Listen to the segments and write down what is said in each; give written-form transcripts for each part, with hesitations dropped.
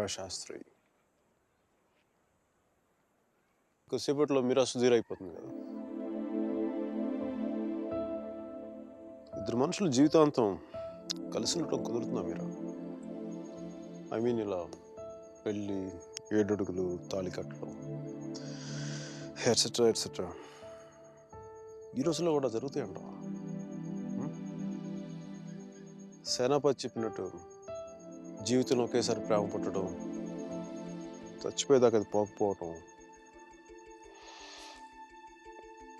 మీరా శాస్త్రి. కొద్దిసేపట్లో మీరా సుధీర్ అయిపోతుంది కదా. ఇద్దరు మనుషులు జీవితాంతం కలిసి ఉండటం కుదురుతుందా మీరా? ఐ మీన్ ఇలా పెళ్ళి, 7 అడుగులు, తాళి కట్టడం, ఎట్సెట్రా ఎట్సెట్రా ఈ రోజుల్లో కూడా జరుగుతాయంటావా? సేనాపతి చెప్పినట్టు జీవితంలో ఒకేసారి ప్రేమ పుట్టడం, చచ్చిపోయేదాకా అది పోకపోవటం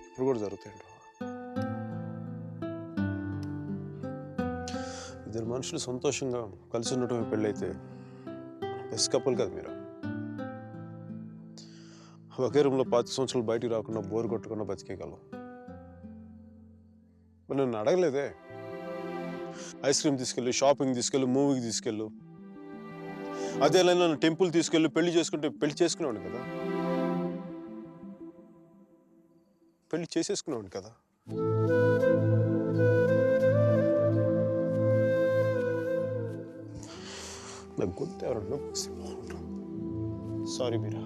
ఇప్పుడు కూడా జరుగుతాయంటావా? ఇద్దరు మనుషులు సంతోషంగా కలిసి ఉండటమే పెళ్ళైతే బెస్ట్ కపుల్ కదా మీరు. ఒకే రూమ్లో 5 సంవత్సరాలు బయటికి రాకుండా బోర్ కొట్టకుండా బతికేయగలం. మరి నన్ను అడగలేదే, ఐస్ క్రీమ్ తీసుకెళ్ళు, షాపింగ్ తీసుకెళ్ళు, మూవీకి తీసుకెళ్ళు, అదే నన్ను టెంపుల్ తీసుకెళ్ళు, పెళ్లి చేసుకుంటే పెళ్లి చేసుకునేవాడిని కదా, పెళ్లి చేసేసుకునేవాడిని కదా. నాకు గొంతు ఎవరన్నా సారీ మీరా,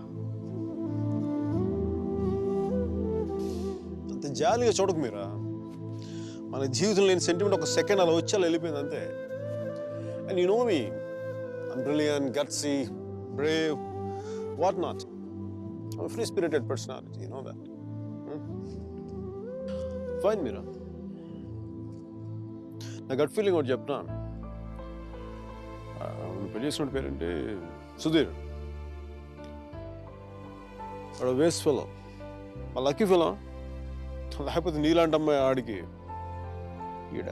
అంత జాలిగా చూడకు మీరా. మన జీవితంలో లేని సెంటిమెంట్ ఒక సెకండ్ అలా వచ్చి అలా వెళ్ళిపోయింది అంతే. And you know me, I'm brilliant, gutsy, brave, what not. I'm free spirited personality, you know that. Fine Meera, నా గట్ ఫీలింగ్ ఒకటి చెప్తాను. పెళ్లి చేసిన పేరేంటి? సుధీర్. వాడు వేస్ట్ ఫెలో, మా లక్కీ ఫెలో. లేకపోతే నీలాంటి అమ్మాయి ఆడికి ఈడ.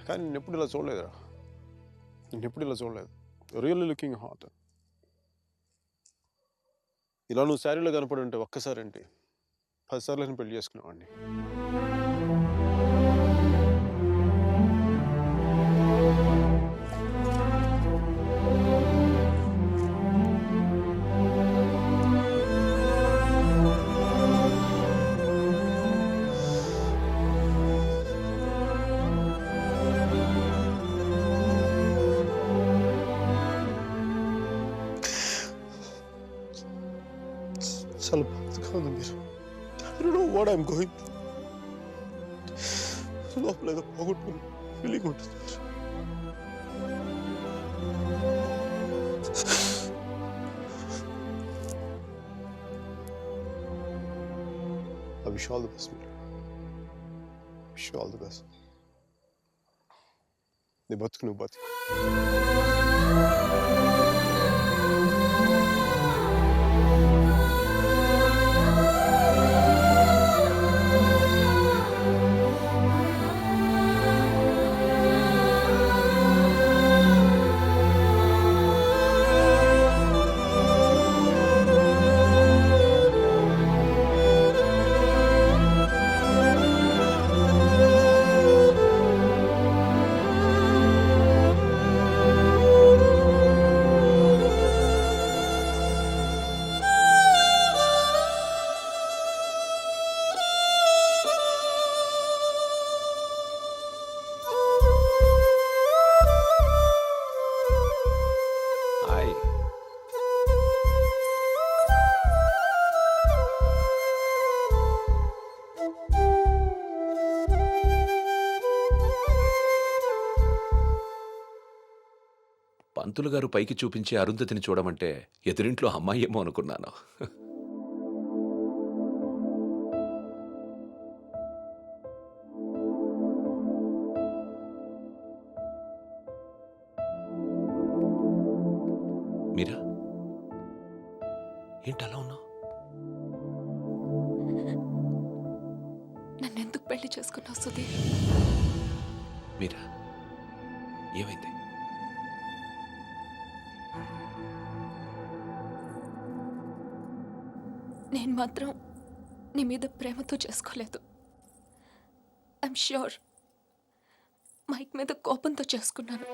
కానీ నేనెప్పుడు ఇలా చూడలేదురా, నేనెప్పుడు ఇలా చూడలేదు. Really looking hot. ఇలా నువ్వు శారీలో కనపడి ఉంటే ఒక్కసారి ఏంటి 10 సార్లు నేను పెళ్లి చేసుకునేవాడిని. చాలా బాధగా ఉంది మీరు. I don't know what I'm going through. లోపల ఏదో పోగొట్టుకుని ఫీలింగ్ ఉంటుంది. I wish you all the best, Meera. Wish you all the best. నీ బతుకు నువ్వు బతుకు. పంతులు గారు పైకి చూపించి అరుంధతిని చూడమంటే ఎదురింట్లో అమ్మాయి ఏమో అనుకున్నాను. మీరా, ఏంటి అలా ఉన్నావు? నన్నెందుకు పెళ్లి చేసుకున్నావు సుధీర్? మీరా, ఏమైంది? నేను మాత్రం నీ మీద ప్రేమతో చేసుకోలేదు. ఐఎమ్ ష్యూర్ మైక్ మీద కోపంతో చేసుకున్నాను.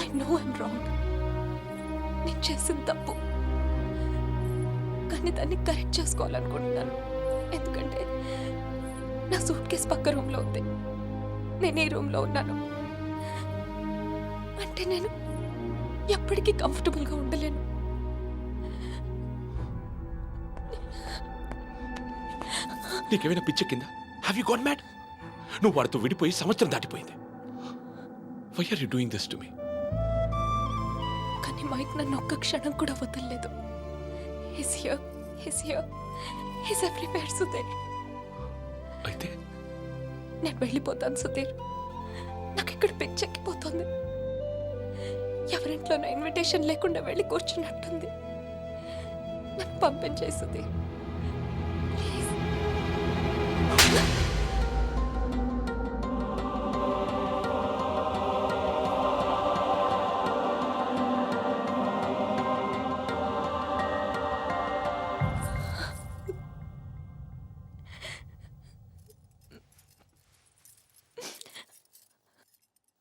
I know I'm wrong. నేను చేసిన తప్పు, కానీ దాన్ని కరెక్ట్ చేసుకోవాలనుకుంటున్నాను. ఎందుకంటే నా సూట్ కేస్ పక్క రూమ్లో ఉంది, నేను ఈ రూమ్లో ఉన్నాను. అంటే నేను ఎప్పటికీ కంఫర్టబుల్గా ఉండలేను. నీకేమైనా పిచ్చెక్కిందా? Have you got mad? నువ్వు వాడితో విడిపోయి సంవత్సరం దాటిపోయింది. Why are you doing this to me? కానీ మైక్ నన్ను ఒక్క క్షణం కూడా వదలలేదు. His here everywhere Sudheer. అయితే నేను వెళ్ళిపోతాను సుధీర్. నాకు ఇక్కడ పిచ్చెక్కిపోతుంది. ఎవరింట్లోనో ఇన్విటేషన్ లేకుండా వెళ్ళి కూర్చున్నట్టుంది. నన్ను పంపించేయి Sudheer, please.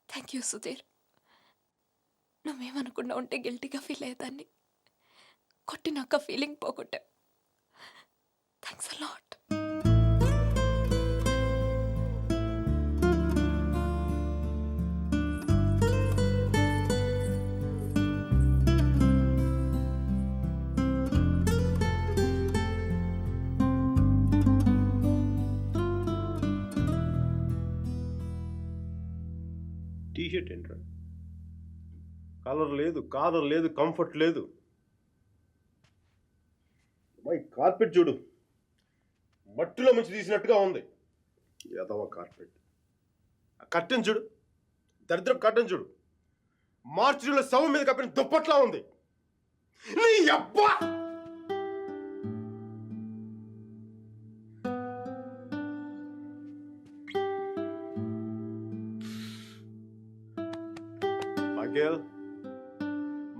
Thank you Sudheer. నువ్వేమనుకున్నా ఉంటే గిల్టీగా ఫీల్ అయ్యేదాన్ని. కొట్టినాక ఫీలింగ్ పోగొట్టా. Thanks a lot. టీషర్ట్ ఏంట్రా? కలర్ లేదు, కాలర్ లేదు, కంఫర్ట్ లేదు. మై కార్పెట్ చూడు, మట్టిలో మంచి తీసినట్టుగా ఉంది. ఎదవ కార్పెట్. ఆ కర్టెన్ చూడు, దరిద్రపు కర్టెన్ చూడు, మార్చిలో శవం మీద కప్పిన దుప్పట్లా ఉంది. నీ అబ్బా!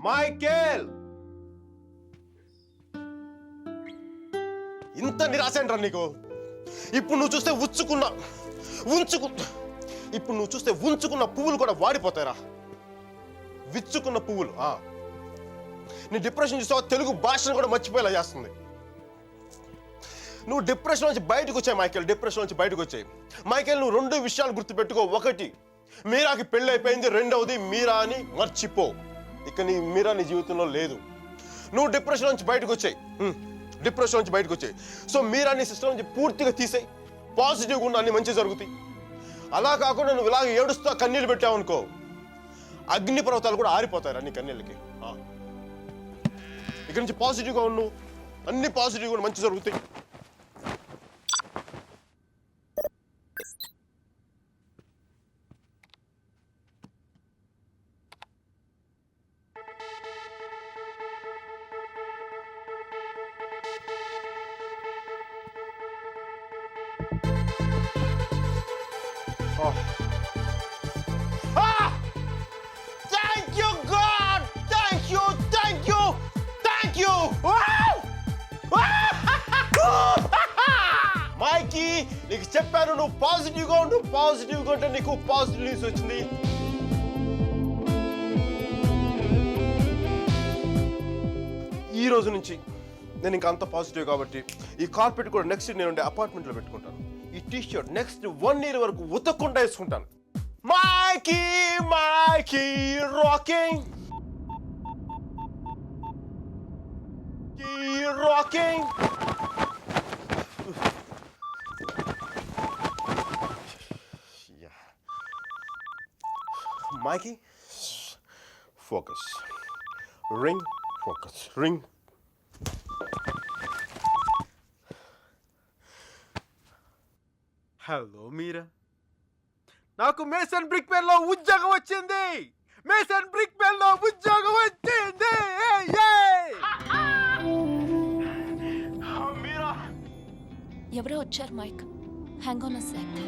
మైకేల్, ఇంత నిరాశ ఏంట్రా నీకు? ఇప్పుడు నువ్వు చూస్తే ఉంచుకున్న పువ్వులు కూడా వాడిపోతాయిరా. విచ్చుకున్న పువ్వులు. నీ డిప్రెషన్ చూసావా? తెలుగు భాషను కూడా మర్చిపోయేలా చేస్తుంది. నువ్వు డిప్రెషన్ నుంచి బయటకు వచ్చాయి మైకేల్. డిప్రెషన్ నుంచి బయటకు వచ్చాయి మైకేల్. నువ్వు 2 విషయాలు గుర్తుపెట్టుకో. 1, మీరాకి పెళ్ళి అయిపోయింది. 2వది, మీరా అని మర్చిపో. ఇక మీరా నీ జీవితంలో లేదు. నువ్వు డిప్రెషన్ నుంచి బయటకు వచ్చాయి. సో మీరా నీ సిస్టమ్ నుంచి పూర్తిగా తీసేయి. పాజిటివ్గా ఉన్న అన్ని మంచి జరుగుతాయి. అలా కాకుండా నువ్వు ఇలాగ ఏడుస్తా కన్నీళ్ళు పెట్టావు అనుకో, అగ్ని పర్వతాలు కూడా ఆరిపోతాయి నీ కన్నీళ్ళకి. ఇక్కడి నుంచి పాజిటివ్గా ఉన్నావు, అన్ని పాజిటివ్గా మంచి జరుగుతాయి. Thank you, God! Thank you! మైకీ, నీకు చెప్పాను నువ్వు పాజిటివ్గా ఉండు. పాజిటివ్గా ఉంటే నీకు పాజిటివ్ న్యూస్ వచ్చింది. ఈ రోజు నుంచి నేను ఇంకా అంత పాజిటివ్ కాబట్టి ఈ కార్పెట్ కూడా నెక్స్ట్ నేను ఉండే అపార్ట్మెంట్లో పెట్టుకుంటాను. ఈ టీషర్ట్ నెక్స్ట్ 1 year వరకు ఉతక్కుండా వేసుకుంటాను. Mikey rocking. Mikey, focus. Ring, focus. Ring. Hello Meera, నాకు మేసన్ బ్రిక్ పెన్లో ఉద్యోగం వచ్చింది. మీరా, ఎవరో వచ్చారు Mike. Hang on a sec.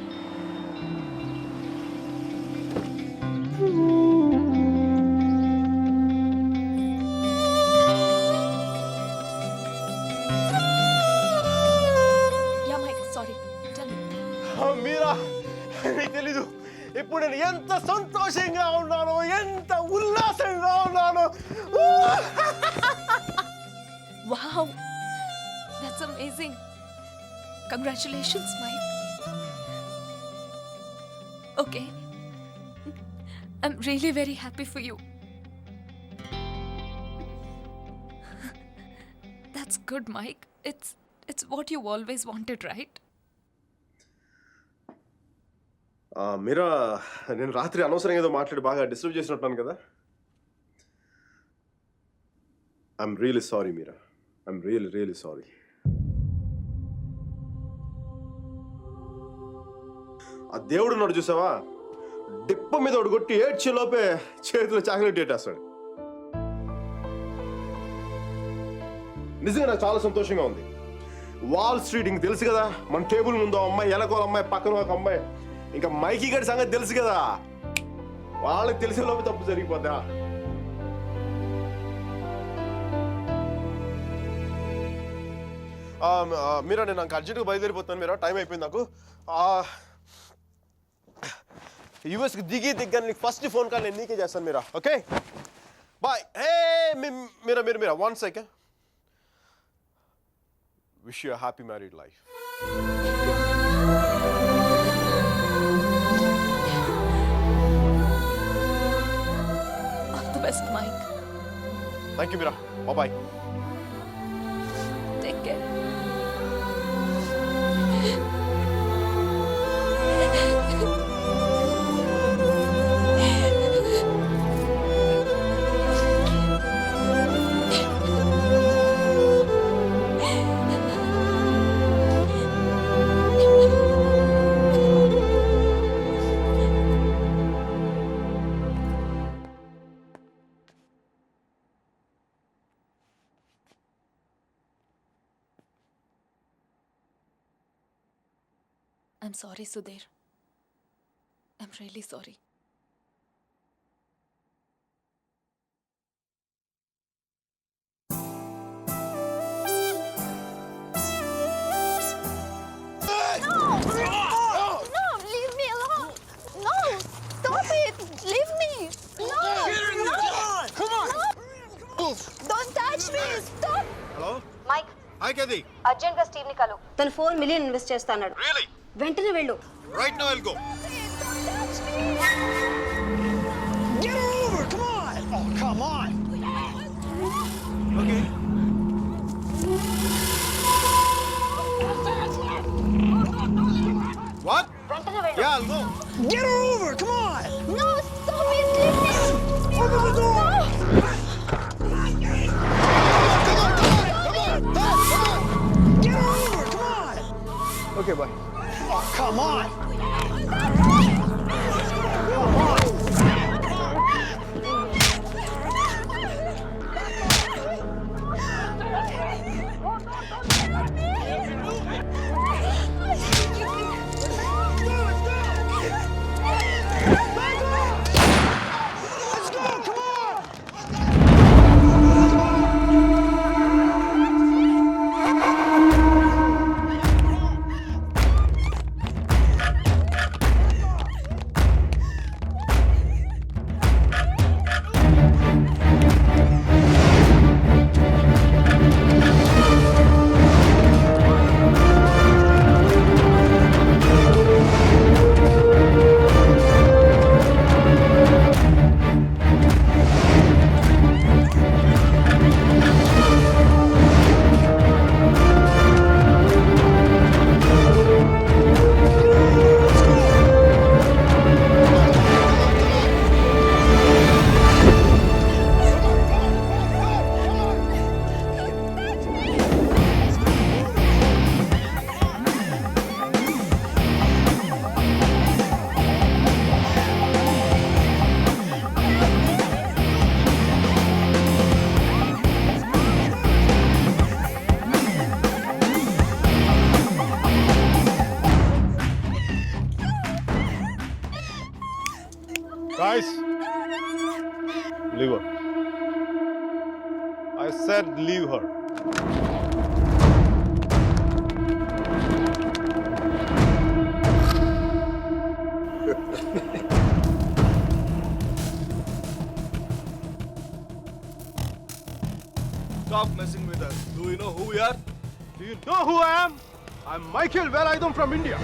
Yeah Mike, sorry. Meera, నీకు తెలీదు ఇప్పుడు నేను ఎంత సంతోషంగా ఉన్నానో, ఎంత ఉల్లాసంగా ఉన్నానో. Wow, that's amazing. Congratulations, Mike. Okay. I'm really very happy for you. That's good, Mike. It's what you always wanted, right? మీరా నేను రాత్రి అనవసరంగా ఏదో మాట్లాడి బాగా డిస్టర్బ్ చేసినట్టున్నాను కదా. I'm really sorry Meera. I'm really sorry. ఆ దేవుడు ఉన్నాడు చూసావా, డిప్ప మీద ఒకటి కొట్టి ఏడ్చే లోపే చేతిలో చాక్లెట్ పెట్టేస్తాడు. నిజంగా నాకు చాలా సంతోషంగా ఉంది. వాల్ స్ట్రీట్ ఇంక తెలుసు కదా, మన టేబుల్ ముందు అమ్మాయి, వెనకో అమ్మాయి, పక్కన ఒక అమ్మాయి, ఇంకా మైకీ గడి సంగతి తెలుసు కదా, వాళ్ళకి తెలిసే లోపే తప్పు జరిగిపోద్దా. మీరా నేను నాకు అర్జెంట్గా బయలుదేరిపోతున్నాను. మీరా టైం అయిపోయింది నాకు. యూఎస్కి దిగ్గా నీకు ఫస్ట్ ఫోన్ కాల్ నేను నీకే చేస్తాను Meera. Okay bye. Hey Meera 1 second. Wish you a happy married life. All the best, Mike. Thank you, Mira. Bye-bye. Take care. I'm sorry, Sudhir. I'm really sorry. No, leave me alone. No, stop it. Leave me. No, Come on. no. Don't touch me. Stop. Hello? Mike Hi, Kathy. Urgent గా Steve ని కలు తను $4 million invest చేస్తాడు. Really? వెంటనే వెళ్ళు. Right now I'll go. Don't touch me. Get her over! Come on! Oh, come on! Okay. What? వెంటనే వెళ్ళు. Yeah, I'll go. Get her over! Come on! No, stop it. Leave me. Open the door! Get her over! Come on! Okay, bye. Oh, come on! Let's go! Come on! Guys, leave her. I said leave her. Stop messing with us. Do you know who we are? Do you know who I am? I'm Michael Velayudham from India.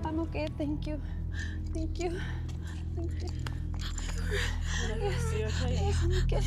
I'm okay. Thank you. Thank you. Thank you. Yes. Yes, I'm okay.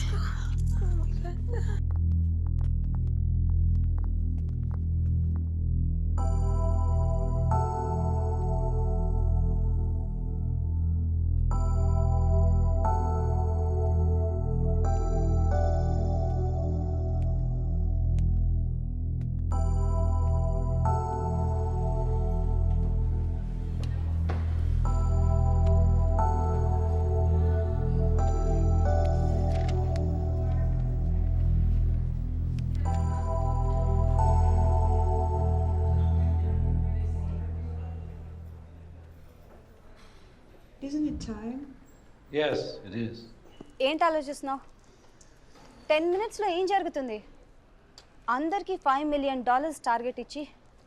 Isn't it time? Yes, it is. ఏంటి ఆలోచిస్తున్నావు? 10 మినిట్స్లో ఏం జరుగుతుంది? అందరికీ $5 million target ఇచ్చి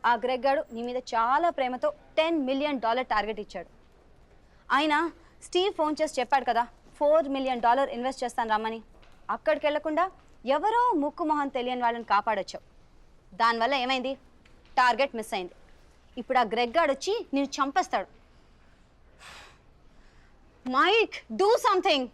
ఆ Greg గాడు నీ మీద చాలా ప్రేమతో $10 million టార్గెట్ ఇచ్చాడు. ఆయన స్టీవ్ ఫోన్ చేసి చెప్పాడు కదా $4 million ఇన్వెస్ట్ చేస్తాను రమ్మని. అక్కడికి వెళ్లకుండా ఎవరో ముక్కు మొహం తెలియని వాళ్ళని కాపాడొచ్చావు. దానివల్ల ఏమైంది? టార్గెట్ మిస్ అయింది. ఇప్పుడు ఆ గ్రెగ్ గాడు వచ్చి నేను చంపేస్తాడు. Mike, do something.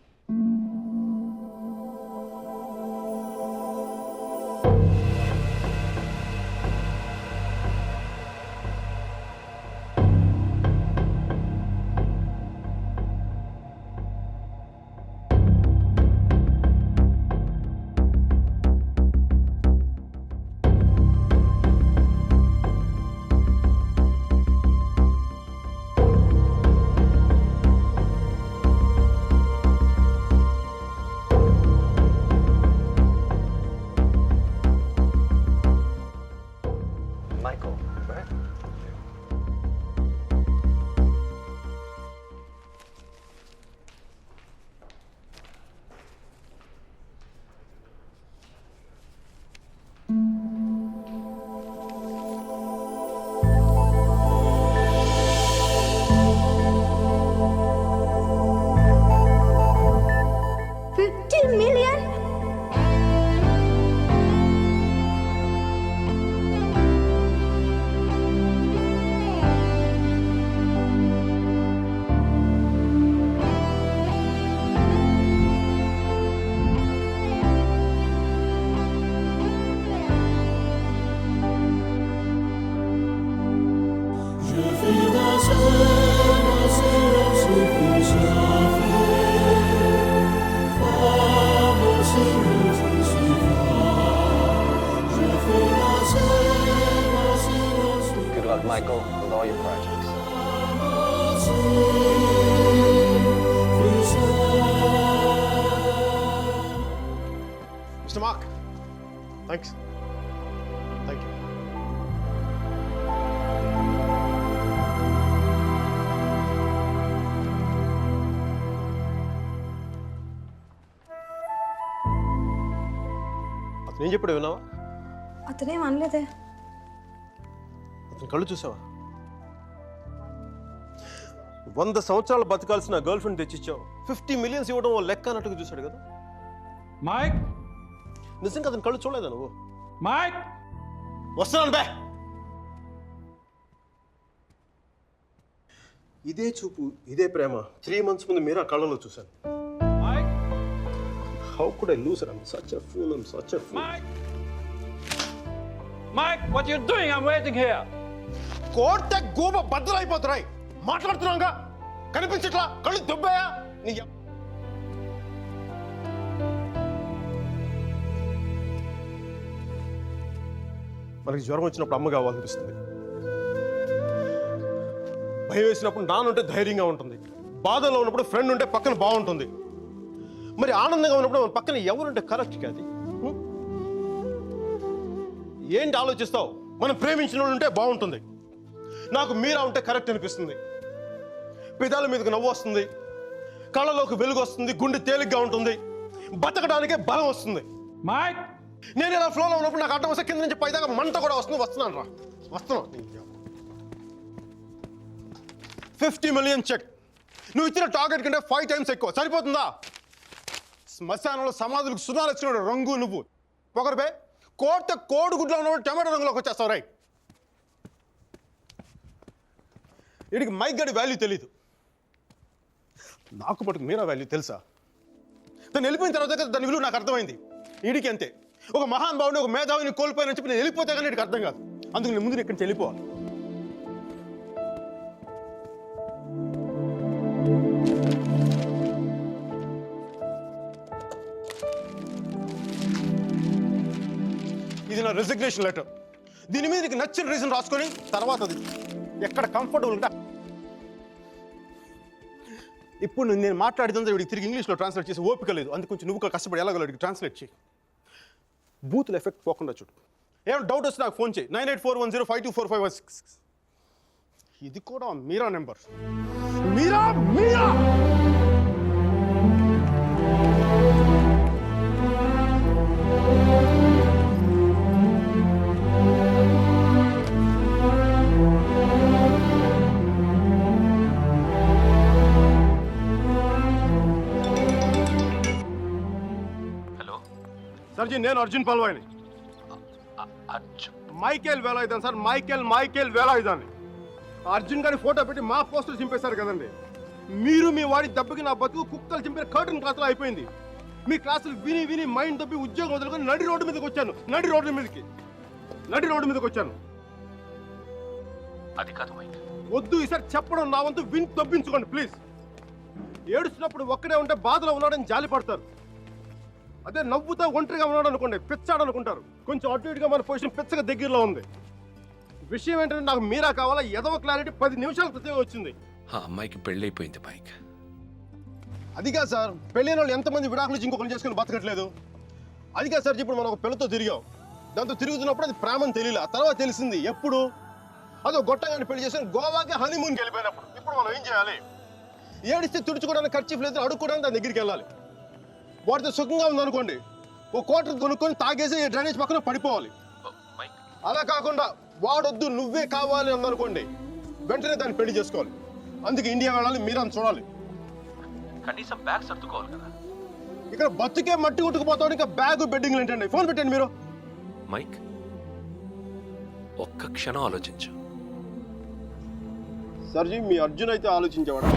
Thanks. Thank you. అతను ఏం చెప్పాడు విన్నావా? అతనేం అనలేదే. అతని కళ్ళు చూసావా? 100 సంవత్సరాలు బతకాల్సిన గర్ల్ ఫ్రెండ్ తెచ్చిచ్చావు. 50 మిలియన్స్ ఇవ్వడం ఓ లెక్క అన్నట్టుగా చూశాడు కదా. Mike? నిజంగా అతని కళ్ళు చూడలేదా నువ్వు? Mike? వస్తున్నాను బే. ఇదే చూపు, ఇదే ప్రేమ 3 months ముందు మీరా కళ్ళలో చూశాను. Mike? How could I lose her? I'm such a fool. I'm such a fool. Mike? Mike, what are you doing? I'm waiting here. కోర్త గోబ బద్దలైపోతున్నాయి. మాట్లాడుతున్నాగా కనిపించట్లా? కళ్ళు దుబ్బాయా? నీ మనకి జ్వరం వచ్చినప్పుడు అమ్మ కావాలనిపిస్తుంది. భయం వేసినప్పుడు నాన్న ఉంటే ధైర్యంగా ఉంటుంది. బాధలో ఉన్నప్పుడు ఫ్రెండ్ ఉంటే పక్కన బాగుంటుంది. మరి ఆనందంగా ఉన్నప్పుడు మన పక్కన ఎవరుంటే కరెక్ట్ కాదు. ఏంటి ఆలోచిస్తావు? మనం ప్రేమించిన వాళ్ళు ఉంటే బాగుంటుంది. నాకు మీరా ఉంటే కరెక్ట్ అనిపిస్తుంది. పెదాల మీదకి నవ్వు వస్తుంది, కళ్ళలోకి వెలుగు వస్తుంది, గుండె తేలిగ్గా ఉంటుంది, బతకడానికే బలం వస్తుంది. Mike? నేను ఇలా ఫ్లోలో ఉన్నప్పుడు నాకు అడ్డం వస్తే కింద నుంచి పైదాకా మంట కూడా వస్తుంది. వస్తున్నాను రా, వస్తున్నాను. 50 million చెక్. నువ్వు ఇచ్చిన టార్గెట్ కంటే 5 times ఎక్కువ. సరిపోతుందా? శ్మశానంలో సమాధులకు సునాలు వచ్చిన రంగు నువ్వు పొగరుపే. కోడిగుడ్లో ఉన్నప్పుడు టమాటో రంగులోకి వచ్చేస్తావు. రైట్. వీడికి మైక్ గడి వాల్యూ తెలీదు. నాకు పట్టుకు మీరా వాల్యూ తెలుసా? తను వెళ్ళిపోయిన తర్వాత కదా దాని విలువ నాకు అర్థమైంది. వీడికి అంతే. ఒక మహాన్ భావుని, ఒక మేధావిని కోల్పోయిన చెప్పి నేను వెళ్ళిపోతే కానీ వీడికి అర్థం కాదు. అందుకు నేను ముందు ఇక్కడి నుంచి వెళ్ళిపోవాలి. ఇది నా రెసిగ్నేషన్ లెటర్. దీని మీద నీకు నచ్చిన రీజన్ రాసుకొని తర్వాత అది ఎక్కడ కంఫర్టబుల్ ఉంటా. ఇప్పుడు నేను మాట్లాడితే వీడికి తిరిగి ఇంగ్లీష్లో ట్రాన్స్లేట్ చేసి ఓపిక లేదు. అందుకు కొంచెం నువ్వు కష్టపడి ఎలాగో ట్రాన్స్లేట్ చేయి. బూతుల ఎఫెక్ట్ పోకుండా చూడు. ఏమైనా డౌట్ వస్తే నాకు ఫోన్ చేయి. 9841052456. ఇది కూడా మీరా నెంబర్. మీరా మీరా సర్జీ, నేను అర్జున్ పల్వాయిని. Michael Velayudhan sir. మైకేల్ వేలాయుధాన్ని. అర్జున్ గారి ఫోటో పెట్టి మా పోస్టర్ చింపేశారు కదండి. మీరు మీ వాడి దెబ్బకి నా బతుకు కుక్కలు చింపిన కర్టన్ క్లాసులో అయిపోయింది. మీ క్లాసులు విని విని మైండ్ దబ్బి ఉద్యోగం వదులుకొని నడి రోడ్డు మీదకి వచ్చాను. నడి రోడ్డు మీదకి వచ్చాను. అది కాదు మైక్. వద్దు, ఈసారి చెప్పడం నా వంతు విని దబ్బించుకోండి ప్లీజ్. ఏడుస్తున్నప్పుడు ఒక్కడే ఉంటే బాధలో ఉన్నాడని జాలి పడతారు. అదే నవ్వుతా ఒంటరిగా ఉన్నాడు అనుకోండి, పిచ్చాడు అనుకుంటారు. కొంచెం అటు ఇటుగా మన పొజిషన్ పిచ్చగా దగ్గరలో ఉంది. విషయం ఏంటంటే నాకు మీరా కావాలా? ఎదవ క్లారిటీ 10 నిమిషాల క్రితమే వచ్చింది. ఆ అమ్మాయికి పెళ్ళైపోయింది మైక్. అది కాదు సార్, పెళ్ళైన వాళ్ళు ఎంతమంది విడాకులు ఇంకొకరు చేసుకుని బతకట్లేదు. అది కాదు సార్, ఇప్పుడు మనం ఒక పిల్లతో తిరిగాం. దాంతో తిరుగుతున్నప్పుడు అది ప్రేమని తెలియలే. ఆ తర్వాత తెలిసింది. ఎప్పుడు? అదో గొట్టంగాని పెళ్లి చేసుకుని గోవాకి హనీమూన్కి వెళ్ళిపోయినప్పుడు. ఇప్పుడు మనం ఏం చేయాలి? ఏడిస్తే తుడుచుకోవడానికి ఖర్చు లేదు, అడుక్కోవడానికి దాని దగ్గరికి వెళ్ళాలి. వాడితో సుఖంగా ఉందనుకోండి, ఓ క్వార్టర్ కొనుక్కొని తాగేసి డ్రైనేజ్ పక్కన పడిపోవాలి. అలా కాకుండా వాడొద్దు నువ్వే కావాలి అందనుకోండి, వెంటనే దాన్ని పెళ్లి చేసుకోవాలి. అందుకే ఇండియా వెళ్ళాలి, మీరని చూడాలి. కనీసం బ్యాగ్ సర్దుకోవాలి కదా. ఇక్కడ బతుకే మట్టి కొట్టుకుపోతాడు, ఇంకా బ్యాగ్ బెడ్డింగ్ ఏంటండి? ఫోన్ పెట్టండి మీరు. మైక్, ఒక్క క్షణం ఆలోచించు. సర్జీ, మీ అర్జున్ అయితే ఆలోచించేవాడు.